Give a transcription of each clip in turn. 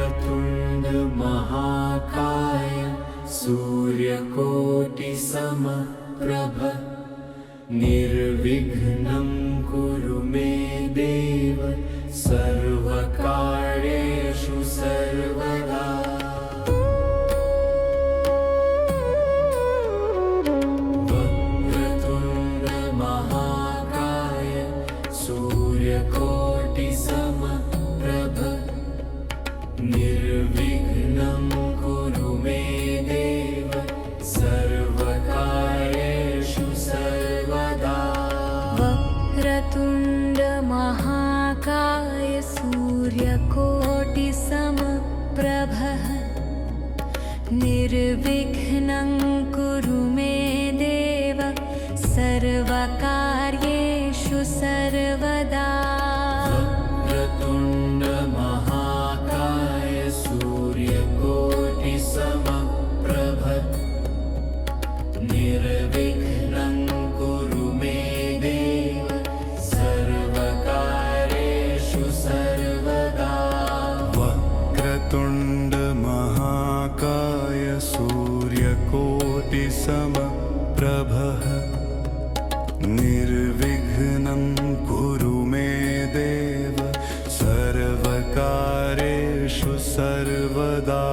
वक्रतुण्ड महाकाय सूर्यकोटिसमप्रभ निर्विघ्नं कुरु मे देव सर्वकार्येषु सर्वदा। वक्रतुण्ड महाकाय सूर्यकोटिसमप्रभ निर्विघ्नं कुरु मे देव सर्वकार्येषु सर्वदा। वक्रतुण्ड महाकाय सूर्यकोटिसमप्रभः निर्विघ्नं कुरु मे देव सर्वकार्येषु सर्वदा। वक्रतुण्ड महाकाय सूर्यकोटिसमप्रभ निर्विघ्नं कुरु मे देव सर्वकार्येषु सर्वदा। वक्रतुण्ड महाकाय सूर्यकोटिसमप्रभः निर्विघ्नं कुरु मे देव सर्वकार्येषु सर्वदा।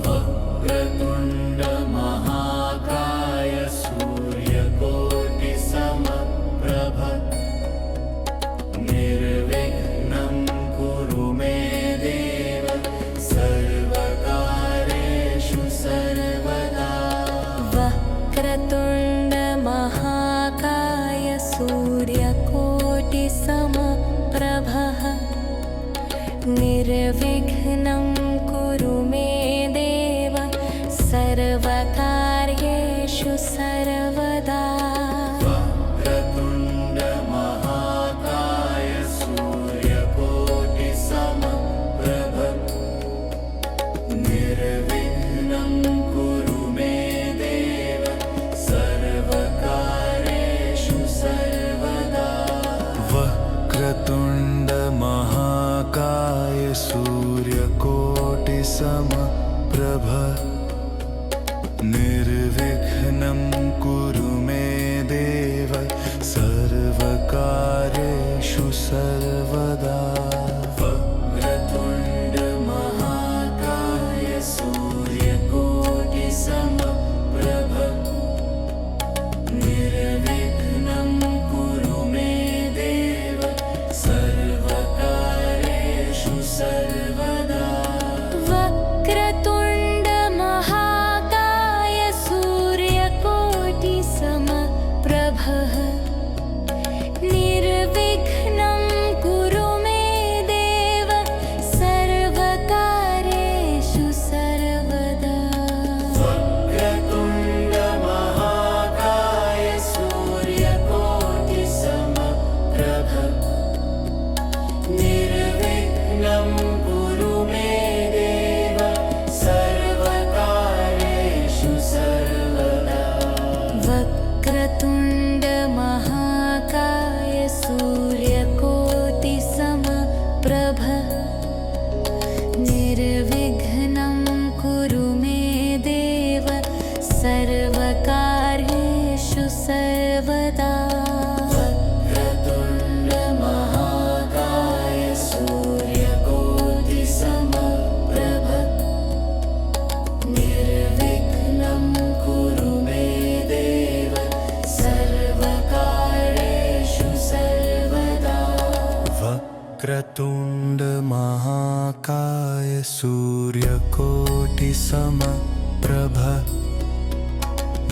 वक्रतुण्ड महाकाय सूर्यकोटिसमप्रभ निर्विघ्नं कुरु मे देव सर्वकार्येषु सर्वदा। वक्रतुण्ड महाकाय सूर्यकोटिसमप्रभः निर्विघ्नं कुरु मे देव सर्वकार्येषु सर्वदा। वक्रतुण्ड महाकाय सूर्यकोटिसमप्रभ निर्विघ्नं कुरु मे देव सर्वकार्येषु सर्वदा। वक्रतुण्ड महाकाय सूर्यकोटिसमप्रभ निर्विघ्नं कुरु मे देव सर्वकार्येषु सर्वदा। वक्रतुण्ड महाकाय सूर्यकोटिसमप्रभ निर्विघ्नं कुरु मे देव सर्वकार्येषु सर्वदा। वक्रतुण्ड महाकाय सूर्यकोटिसमप्रभः निर्विघ्नं कुरु मे देव सर्वकार्येषु सर्वदा। वक्रतुण्ड महाकाय सूर्यकोटिसमप्रभ निर्विघ्नं कुरु मे देव सर्वकार्येषु सर्वदा। वक्रतुण्ड महाकाय सूर्यकोटिसमप्रभ निर्विघ्नं कुरु मे देव सर्वकार्येषु सर्वदा। वक्रतुण्ड महाकाय सूर्यकोटिसमप्रभ निर्विघ्नं कुरु मे देव सर्वकार्येषु सर्वदा। वक्रतुण्ड महाकाय सूर्यकोटिसमप्रभ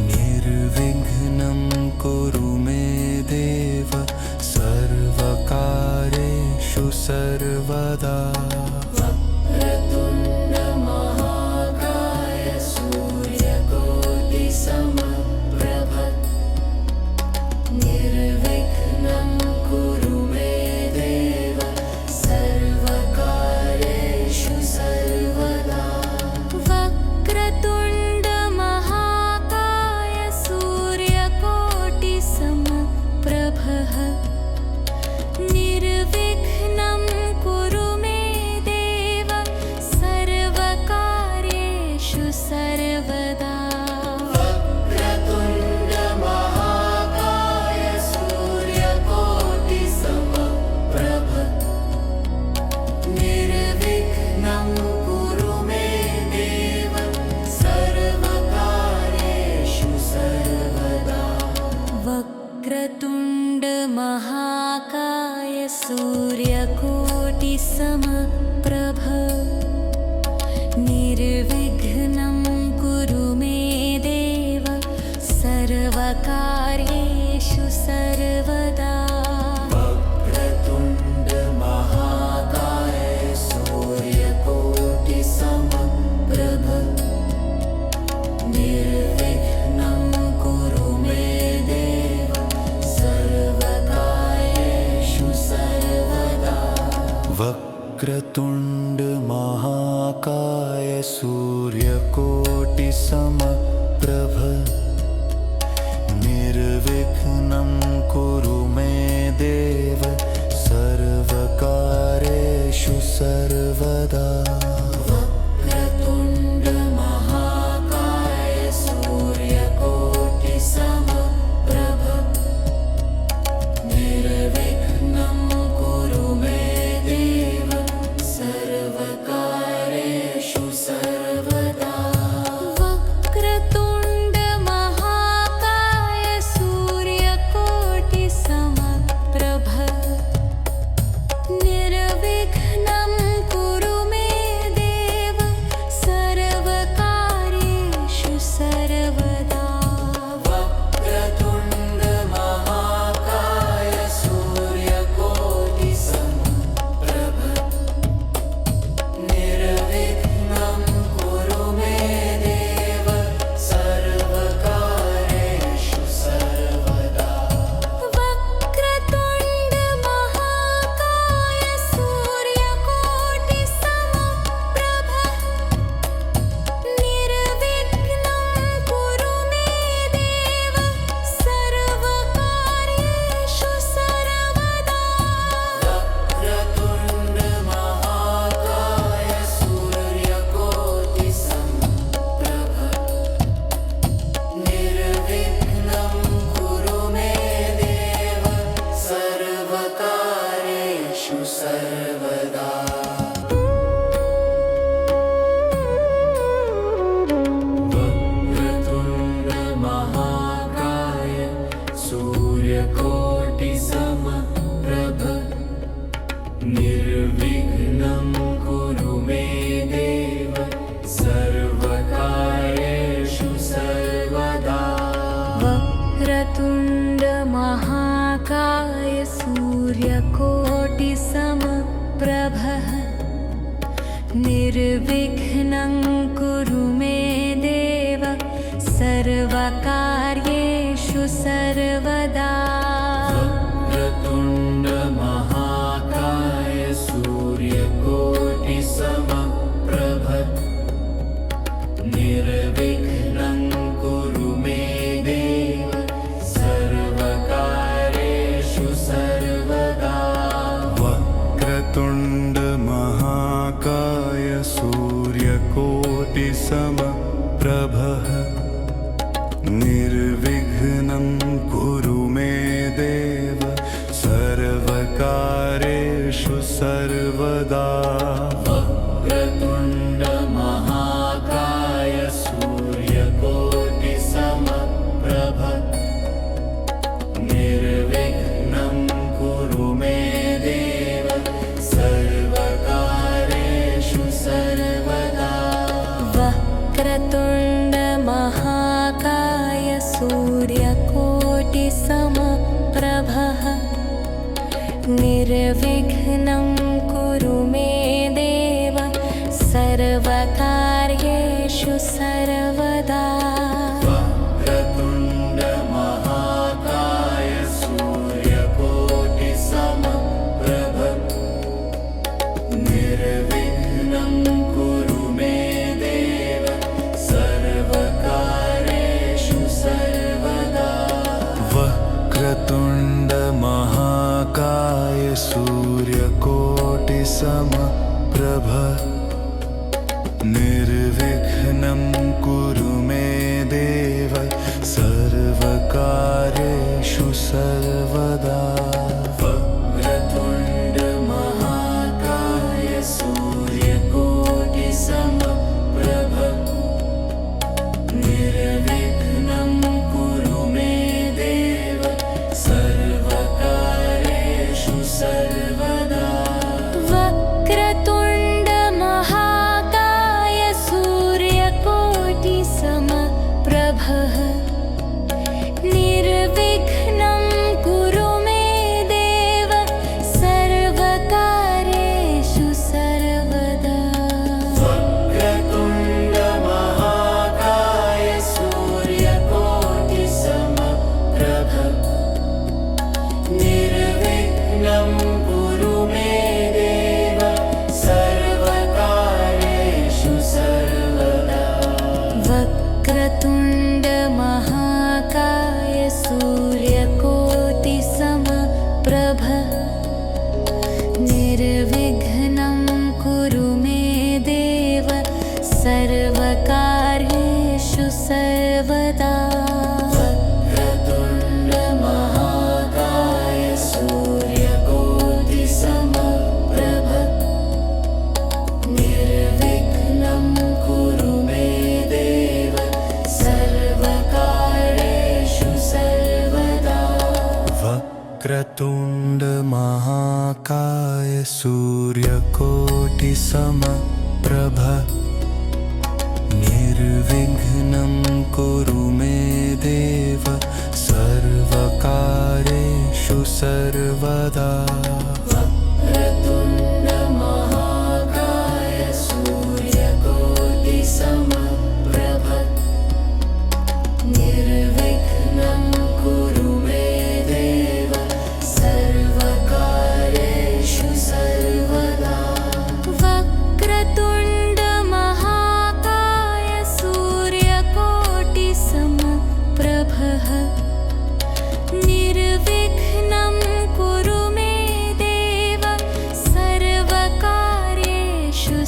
निर्विघ्नं कुरु मे देव सर्वकार्येषु सर्वदा। वक्रतुण्ड महाकाय सूर्यकोटिसमप्रभ निर्विघ्नं कुरु मे देव सर्वकार्येषु सर्वदा। वक्रतुण्ड महाकाय सूर्यकोटिसमप्रभः निर्विघ्नं कुरु मे निर्विघ्नं कुरु मे देव सर्वकार्येषु सर्वदा वक्रतुण्ड महाकाय सूर्यकोटिसमप्रभ निर्विघ्नं कुरु मे देव सर्वकार्येषु सर्वदा वक्रतुण्ड महाकाय सूर्यकोटिसमप्रभ निर्विघ्नं कुरु मे देव सर्वकार्येषु सर्वदा वक्रतुण्ड महाकाय सूर्यकोटिसमप्रभ निर्विघ्नं कुरु मे देव सर्वकार्येषु सर्वदा वक्रतुण्ड महाकाय सूर्यकोटिसमप्रभ निर्विघ्नं कुरु मे देव सर्वकार्येषु सर्वदा वक्रतुण्ड महाकाय सूर्यकोटिसमप्रभ निर्विघ्नं कुरु मे देव सर्वकार्येषु सर्वदा वक्रतुण्ड महाकाय सूर्यकोटिसमप्रभ निर्विघ्नं कुरु मे देव सर्वकार्येषु सर्वदा वक्रतुण्ड महाकाय सूर्यकोटिसमप्रभ निर्विघ्नं कुरु मे देव सर्वकार्येषु सर्वदा वक्रतुण्ड महाकाय सूर्यकोटिसमप्रभ निर्विघ्नं कुरु मे देव सर्वकार्येषु सर्वदा वक्रतुण्ड महाकाय सूर्यकोटिसमप्रभ निर्विघ्नं कुरु मे देव सर्वकार्येषु सर्वदा वक्रतुण्ड महाकाय सूर्यकोटिसमप्रभ निर्विघ्नं कुरु मे देव सर्वकार्येषु सर्वदा वक्रतुण्ड महाकाय सूर्यकोटिसमप्रभ निर्विघ्नं कुरु मे देव सर्वकार्येषु सर्वदा वक्रतुण्ड महाकाय सूर्यकोटिसमप्रभ निर्विघ्नं कुरु मे देव सर्वकार्येषु सर्वदा वक्रतुण्ड महाकाय सूर्यकोटिसमप्रभ निर्विघ्नं कुरु मे देव सर्वकार्येषु सर्वदा वक्रतुण्ड महाकाय सूर्यकोटिसमप्रभ निर्विघ्नं कुरु मे देव सर्वकार्येषु सर्वदा वक्रतुण्ड महाकाय सूर्यकोटिसमप्रभ निर्विघ्नं कुरु मे देव सर्वकार्येषु सर्वदा वक्रतुण्ड महाकाय सूर्यकोटिसमप्रभ निर्विघ्नं कुरु मे देव सर्वकार्येषु सर्वदा वक्रतुण्ड महाकाय सूर्यकोटिसमप्रभ सर्वकार्येषु सर्वदा वक्रतुण्ड महाकाय सूर्यकोटिसमप्रभ निर्विघ्नं कुरु मे देव सर्वकार्येषु सर्वदा वक्रतुण्ड महाकाय सूर्यकोटिसमप्रभ निर्विघ्नं कुरु मे देव सर्वकार्येषु सर्वदा वक्रतुण्ड महाकाय सूर्यकोटिसमप्रभ निर्विघ्नं कुरु मे देव सर्वकार्येषु सर्वदा वक्रतुण्ड महाकाय सूर्यकोटिसमप्रभः निर्विघ्नं कुरु मे देव सर्वकार्येषु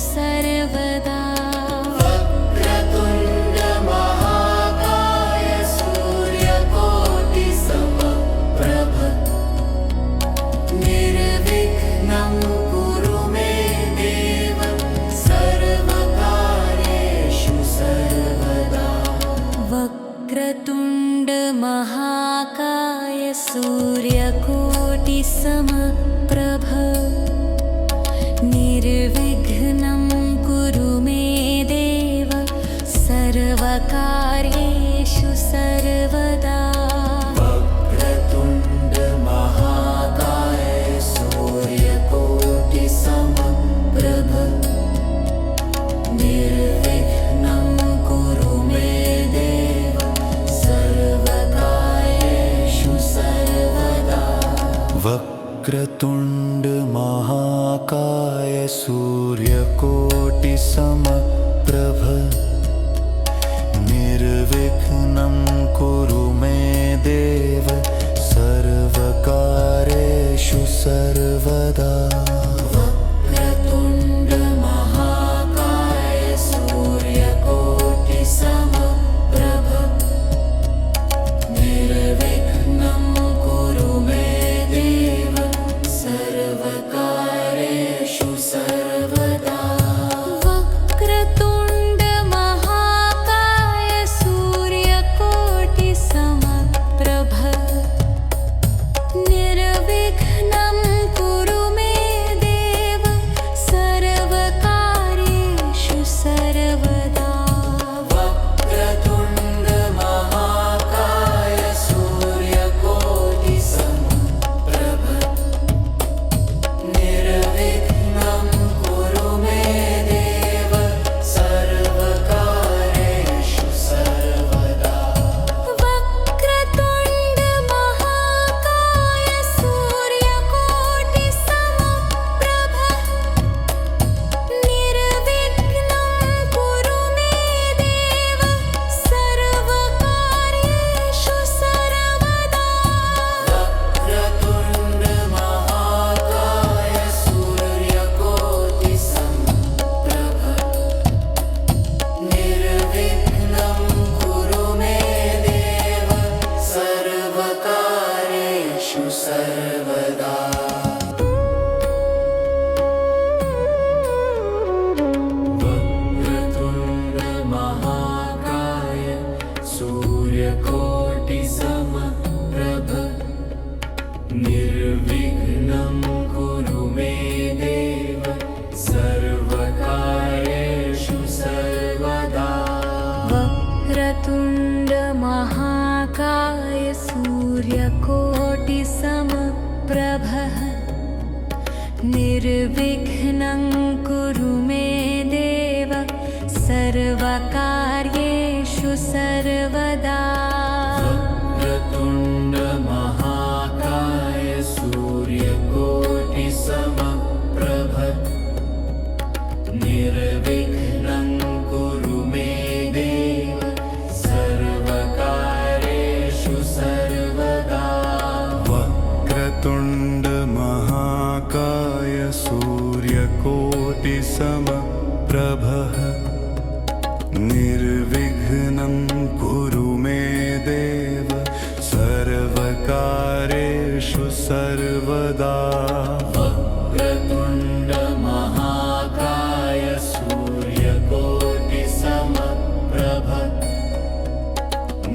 सर्वदा वक्रतुण्ड महाकाय सूर्यकोटिसमप्रभ निर्विघ्नं कुरु मे देव सर्वकार्येषु सर्वदा वक्रतुण्ड महाकाय सूर्यकोटिसमप्रभ निर्विघ्नं कुरु मे देव सर्वकार्येषु सर्वदा वक्रतुण्ड महाकाय सूर्यकोटिसमप्रभ निर्विघ्नं कुरु मे देव सर्वकार्येषु सर्वदा वक्रतुण्ड महाकाय सूर्यकोटिसमप्रभ निर्विघ्नं कुरु मे देव सर्वकार्येषु सर्वदा वक्रतुण्ड महाकाय सूर्यकोटिसमप्रभ निर्विघ्नं कुरु मे देव सर्वकार्येषु सर्वदा वक्रतुण्ड महाकाय सूर्यकोटिसमप्रभ निर्विघ्नं कुरु मे देव सर्वकार्येषु सर्वदा वक्रतुण्ड महाकाय सूर्यकोटिसमप्रभ निर्विघ्नं कुरु मे देव सर्वकार्येषु सर्वदा वक्रतुण्ड महाकाय सूर्यकोटिसमप्रभ निर्विघ्नं कुरु मे देव सर्वकार्येषु सर्वदा वक्रतुण्ड महाकाय सूर्यकोटिसमप्रभ निर्विघ्नं कुरु मे देव सर्वकार्येषु सर्वदा वक्रतुण्ड महाकाय सूर्यकोटिसमप्रभ निर्विघ्नं कुरु मे देव सर्वकार्येषु सर्वदा वक्रतुण्ड महाकाय सूर्यकोटिसमप्रभः निर्विघ्नं कुरु मे देव सर्वकार्येषु सर्वदा वक्रतुण्ड महाकाय सूर्यकोटिसमप्रभ निर्विघ्नं कुरु मे देव सर्वकार्येषु सर्वदा वक्रतुण्ड महाकाय सूर्यकोटिसमप्रभ निर्विघ्नं कुरु मे देव सर्वकार्येषु सर्वदा वक्रतुण्ड महाकाय सूर्यकोटिसमप्रभ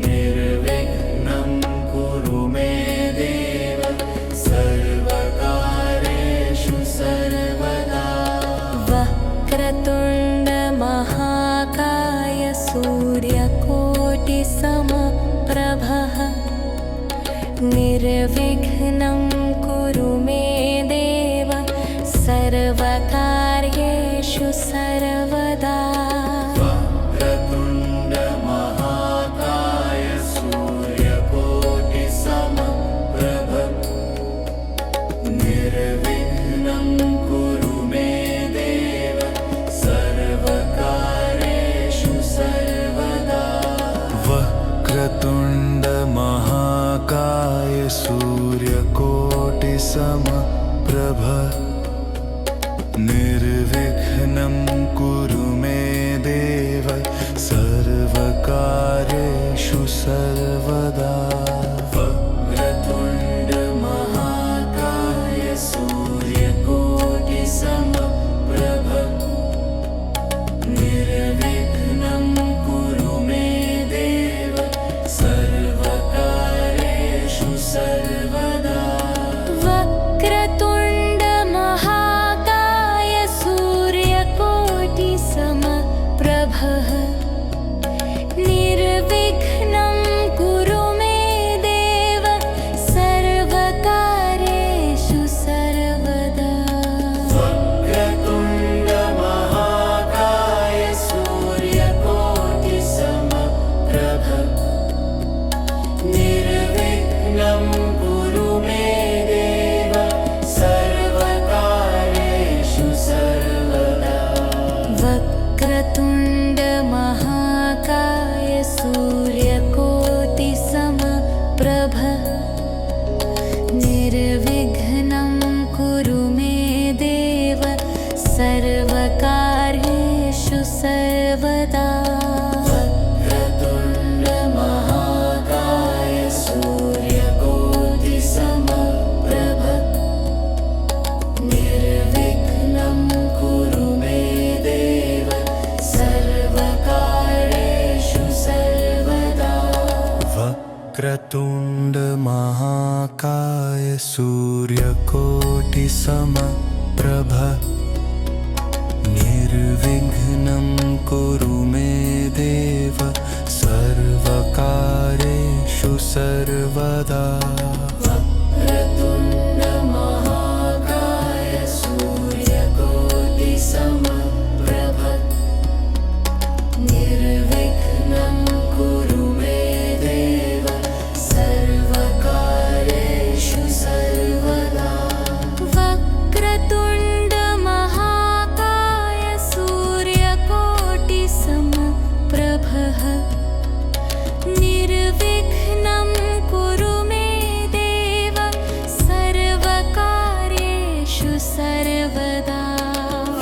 निर्विघ्नं कुरु मे देव सर्वकार्येषु सर्वदा वक्रतुण्ड महाकाय सूर्यकोटिसमप्रभः निर्विघ्नं कुरु मे देव सर्वकार्येषु सर्वदा वक्रतुण्ड महाकाय सूर्यकोटिसमप्रभ निर्विघ्नं कुरु मे देव सर्वकार्येषु सर्वदा वक्रतुण्ड महाकाय सूर्यकोटिसमप्रभ निर्विघ्नं कुरु मे देव सर्वकार्येषु सर्वदा वक्रतुण्ड महाकाय सूर्यकोटिसमप्रभ निर्विघ्नं कुरु मे देव सर्वकार्येषु सर्वदा वक्रतुण्ड महाकाय सूर्यकोटिसमप्रभः निर्विघ्नं कुरु मे देव सर्वकार्येषु सर्वदा वक्रतुण्ड महाकाय सूर्यकोटिसमप्रभ निर्विघ्नं कुरु मे देव सर्वकार्येषु सर्वदा वक्रतुण्ड महाकाय सूर्यकोटिसमप्रभ निर्विघ्नं कुरु मे देव सर्वकार्येषु सर्वदा वक्रतुण्ड महाकाय सूर्यकोटिसमप्रभ निर्विघ्नं कुरु मे देव सर्वकार्येषु सर्वदा वक्रतुण्ड महाकाय सूर्यकोटिसमप्रभ निर्विघ्नं कुरु मे देव सर्वकार्येषु सर्वदा वक्रतुण्ड महाकाय सूर्यकोटिसमप्रभ निर्विघ्नं कुरु मे देव सर्वकार्येषु सर्वदा वक्रतुण्ड महाकाय सूर्यकोटिसमप्रभः निर्विघ्नं कुरु मे देव सर्वकार्येषु सर्वदा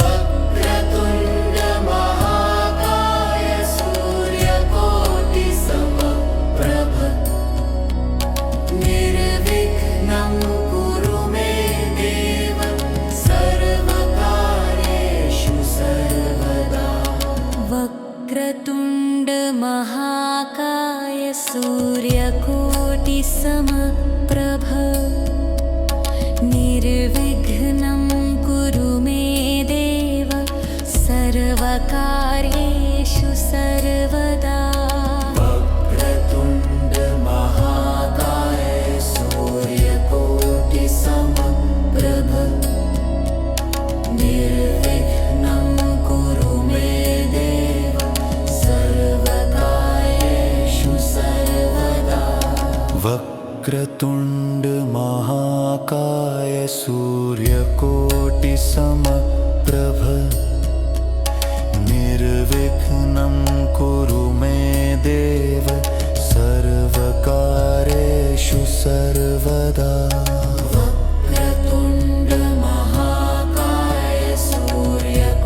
वक्रतुण्ड महाकाय सूर्यकोटिसमप्रभ निर्विघ्नं कुरु मे देव सर्वकार्येषु सर्वदा वक्रतुण्ड महाकाय सूर्यकोटिसमप्रभ निर्विघ्नं कुरु मे देव सर्वकार्येषु सर्वदा वक्रतुण्ड महाकाय सूर्यकोटिसमप्रभ निर्विघ्नं कुरु मे देव सर्वकार्येषु सर्वदा वक्रतुण्ड महाकाय सूर्यकोटिसमप्रभ निर्विघ्नं कुरु मे देव सर्वकार्येषु सर्वदा वक्रतुण्ड महाकाय सूर्यकोटिसमप्रभ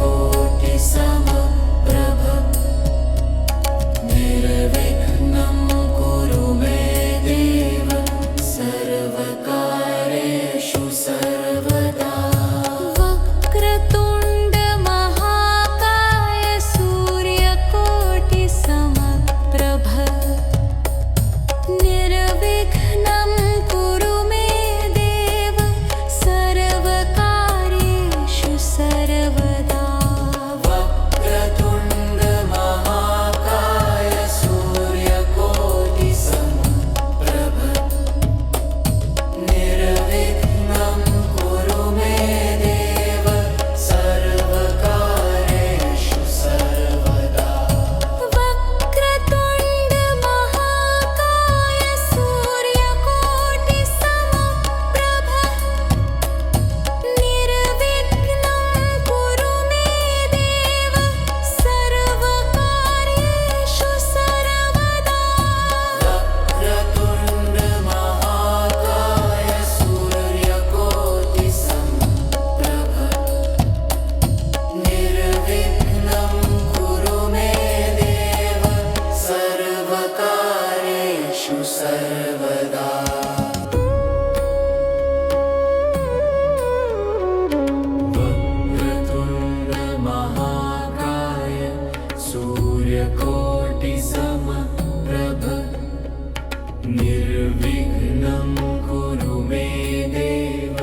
निर्विघ्नं कुरु मे देव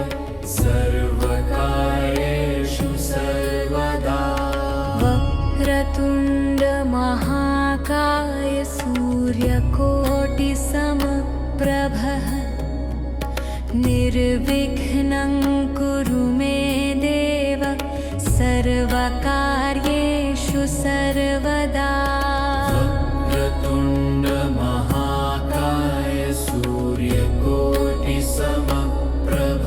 सर्वकार्येषु सर्वदा वक्रतुण्ड महाकाय सूर्यकोटिसमप्रभः निर्विघ्नं कुरु मे देव सर्वकार्येषु सर्वदा वक्रतुण्ड महाकाय सूर्यकोटिसमप्रभ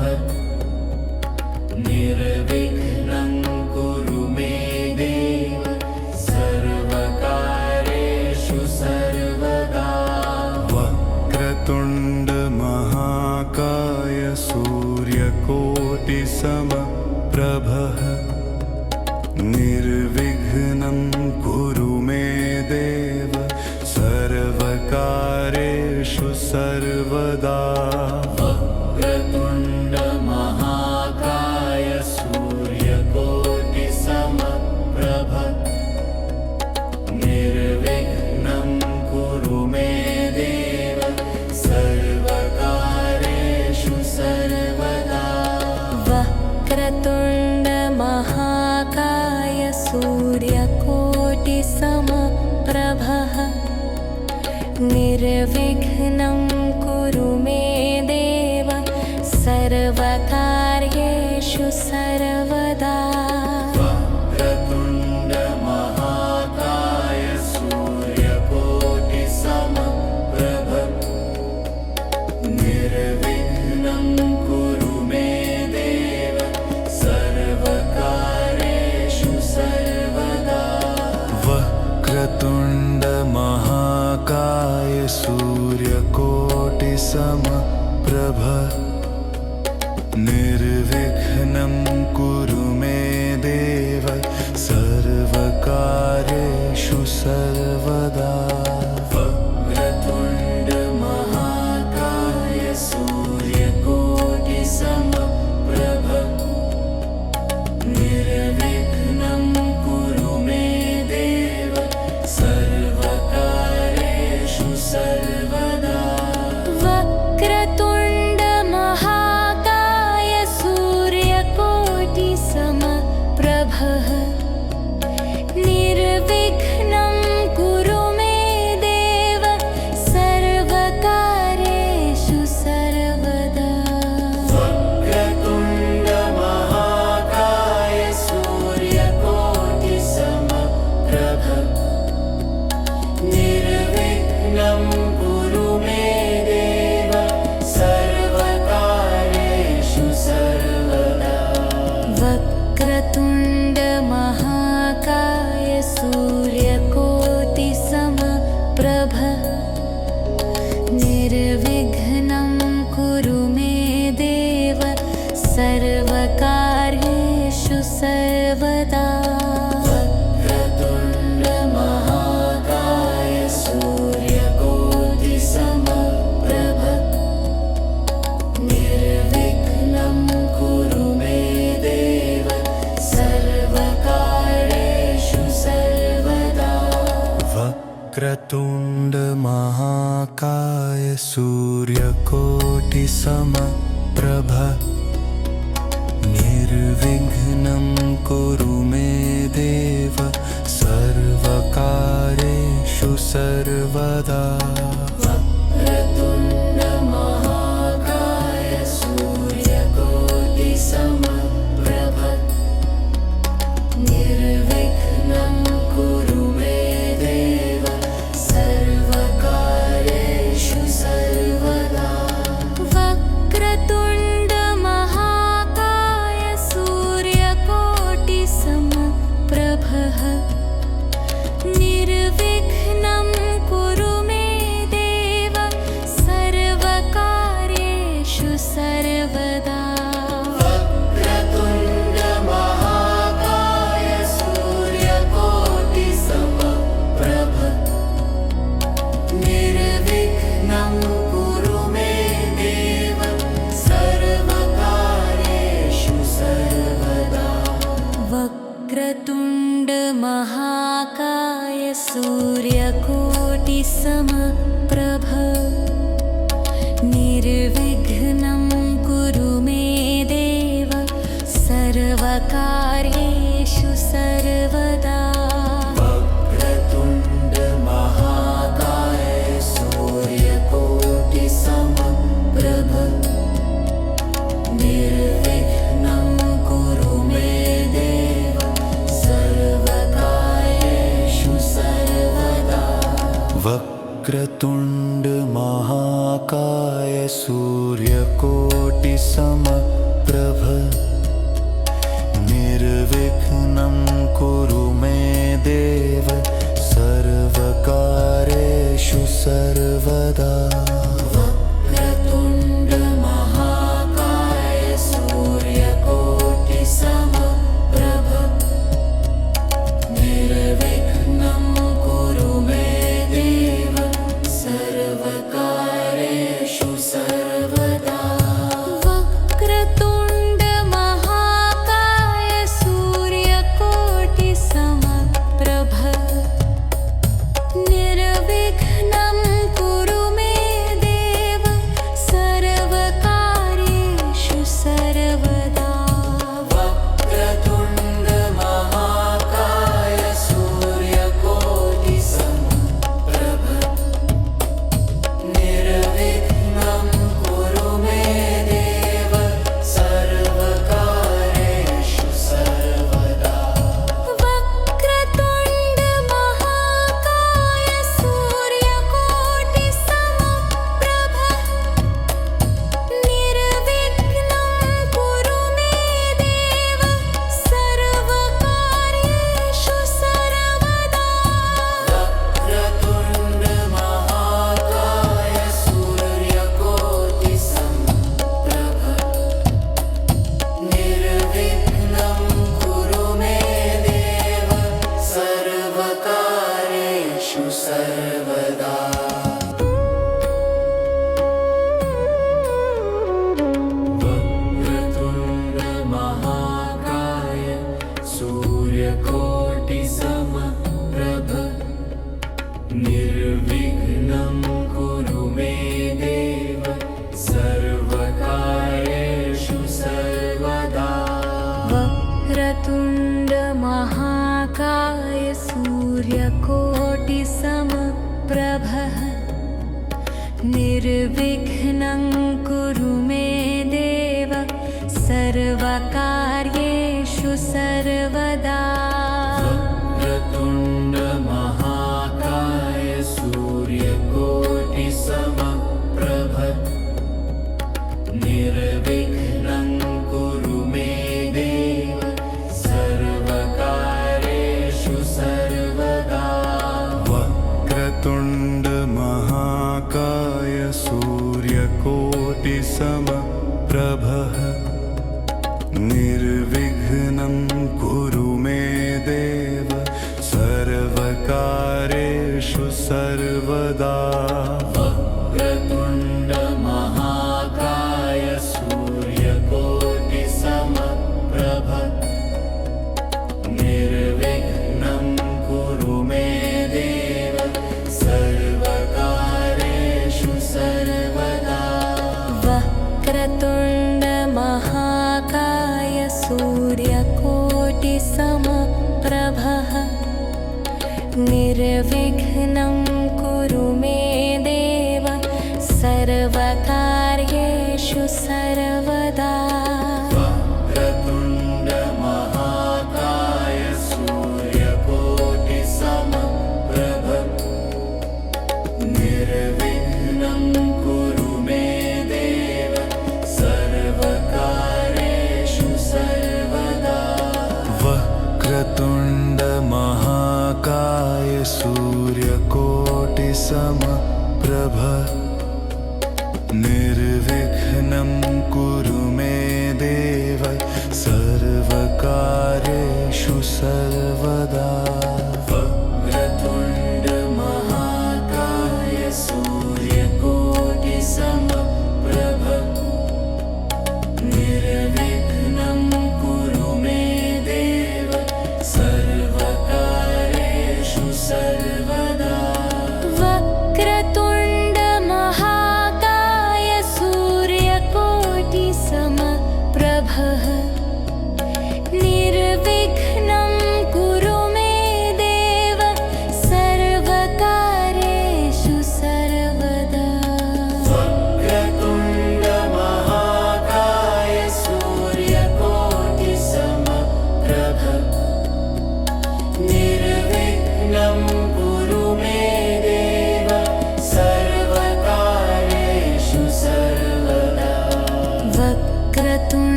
निर्विघ्नं कुरु मे देव सर्वकार्येषु सर्वदा वक्रतुण्ड महाकाय सूर्यकोटिसमप्रभः निर्विघ्नं कुरु मे देव सर्वकार्येषु सर्वदा वक्रतुण्ड महाकाय सूर्यकोटिसमप्रभ निर्विघ्नं कुरु मे देव सर्वकार्येषु सर्वदा वक्रतुण्ड महाकाय सूर्यकोटिसमप्रभः निर्विघ्नं कुरु मे देव सर्वकार्येषु सर्वदा वक्रतुण्ड महाकाय सूर्यकोटिसमप्रभ निर्विघ्नं कुरु मे देव सर्वकार्येषु सर्वदा वक्रतुण्ड महाकाय सूर्यकोटिसमप्रभ निर्विघ्नं कुरु मे देव सर्वकार्येषु सर्वदा वक्रतुण्ड महाकाय सूर्यकोटिसमप्रभ निर्विघ्नं कुरु मे देव सर्वकार्येषु सर्वदा वक्रतुण्ड महाकाय सूर्यकोटिसमप्रभः निर्विघ्नं कुरु मे देव सर्वकार्येषु सर्वदा वक्रतुण्ड महाकाय सूर्यकोटिसमप्रभ निर्विघ्नं कुरु मे देव सर्वकार्येषु सर्वदा वक्रतुण्ड महाकाय सूर्यकोटिसमप्रभ निर्विघ्नं कुरु मे देव सर्वकार्येषु सर्वदा वक्रतुण्ड महाकाय सूर्यकोटिसमप्रभ निर्विघ्नं कुरु मे देव सर्वकार्येषु सर्वदा वक्रतुण्ड महाकाय सूर्यकोटिसमप्रभ निर्विघ्नं कुरु मे देव सर्वकार्येषु सर्वदा वक्रतुण्ड महाकाय सूर्यकोटिसमप्रभ निर्विघ्नं कुरु मे देव सर्वकार्येषु सर्वदा वक्रतुण्ड महाकाय सूर्यकोटिसमप्रभः निर्विघ्नं कुरु मे सूर्यकोटिसमप्रभ निर्विघ्नं कुरु मे देव सर्वकार्येषु सर्वदा वक्रतुण्ड महाकाय सूर्यकोटिसमप्रभ निर्विघ्नं कुरु मे देव सर्वकार्येषु सर्वदा वक्रतुण्ड महाकाय सूर्यकोटिसमप्रभ निर्विघ्नं कुरु मे देव सर्वकार्येषु सर्वदा वक्रतुण्ड महाकाय सूर्यकोटिसमप्रभ निर्विघ्नं कुरु मे देव सर्वकार्येषु सर्वदा वक्रतुण्ड महाकाय सूर्यकोटिसमप्रभ निर्विघ्नं कुरु मे देव सर्वकार्येषु सर्वदा वक्रतुण्ड महाकाय सूर्यकोटिसमप्रभ निर्विघ्नं कुरु मे देव सर्वकार्येषु सर्वदा वक्रतुण्ड महाकाय सूर्यकोटिसमप्रभ निर्विघ्नं कुरु मे देव सर्वकार्येषु सर्वदा वक्रतुण्ड महाकाय सूर्यकोटिसमप्रभ निर्विघ्नं कुरु मे देव सर्वकार्येषु सर्वदा वक्रतुण्ड महाकाय सूर्यकोटिसमप्रभ निर्विघ्नं कुरु मे देव सर्वकार्येषु सर्वदा वक्रतुण्ड महाकाय सूर्यकोटिसमप्रभ निर्विघ्नं कुरु मे देव सर्वकार्येषु सर्वदा वक्रतुण्ड महाकाय सूर्यकोटिसमप्रभ निर्विघ्नं कुरु मे देव सर्वकार्येषु सर्वदा वक्रतुण्ड महाकाय सूर्यकोटिसमप्रभ निर्विघ्नं कुरु मे देव सर्वकार्येषु सर्वदा वक्रतुण्ड महाकाय सूर्यकोटिसमप्रभ निर्विघ्नं कुरु मे देव सर्वकार्येषु सर्वदा वक्रतुण्ड महाकाय सूर्यकोटिसमप्रभ निर्विघ्नं कुरु मे देव सर्वकार्येषु सर्वदा वक्रतुण्ड महाकाय सूर्यकोटिसमप्रभ निर्विघ्नं कुरु मे देव सर्वकार्येषु सर्वदा वक्रतुण्ड महाकाय सूर्यकोटिसमप्रभ निर्विघ्नं कुरु मे देव सर्वकार्येषु सर्वदा वक्रतुण्ड महाकाय सूर्यकोटिसमप्रभ निर्विघ्नं कुरु मे देव सर्वकार्येषु सर्वदा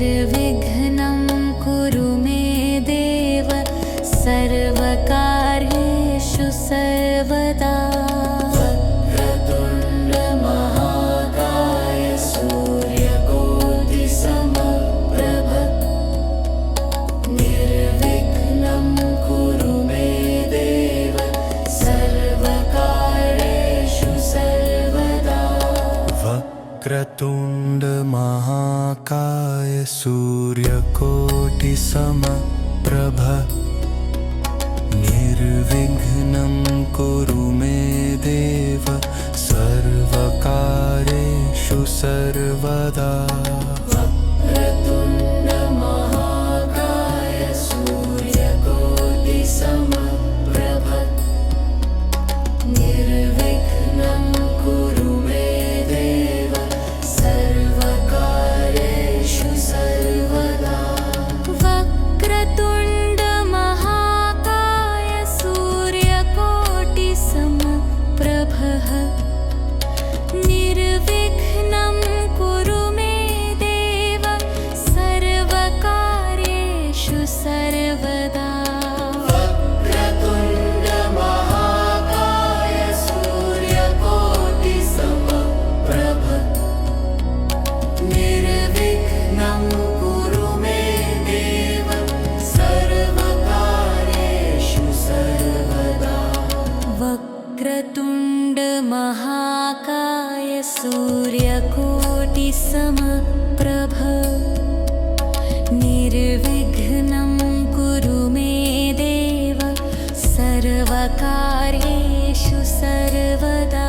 निर्विघ्नं कुरु मे देव सर्वकार्येषु सर्वदा वक्रतुण्ड महाकाय सूर्यकोटिसमप्रभ निर्विघ्नं कुरु मे देव सर्वकार्येषु सर्वदा वक्रतुण्ड महाकाय सूर्यकोटिसमप्रभ निर्विघ्नं कुरु मे देव सर्वकार्येषु सर्वदा वक्रतुण्ड महाकाय सूर्यकोटिसमप्रभ निर्विघ्नं कुरु मे देव सर्वकार्येषु सर्वदा वक्रतुण्ड महाकाय सूर्यकोटिसमप्रभः निर्विघ्नं कुरु मे देव सर्वकार्येषु सर्वदा वक्रतुण्ड महाकाय सूर्यकोटिसमप्रभ निर्विघ्नं कुरु मे देव सर्वकार्येषु सर्वदा वक्रतुण्ड महाकाय सूर्यकोटिसमप्रभ निर्विघ्नं कुरु मे देव सर्वकार्येषु सर्वदा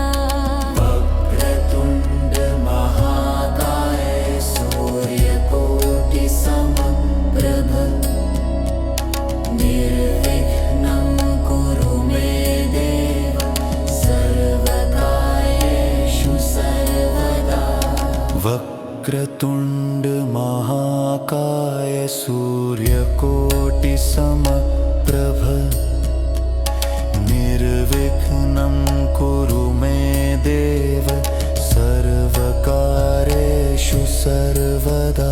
वक्रतुण्ड महाकाय सूर्यकोटिसमप्रभ निर्विघ्नं कुरु मे देव सर्वकार्येषु सर्वदा वक्रतुण्ड महाकाय सूर्यकोटिसमप्रभ निर्विघ्नं कुरु मे देव सर्वकार्येषु सर्वदा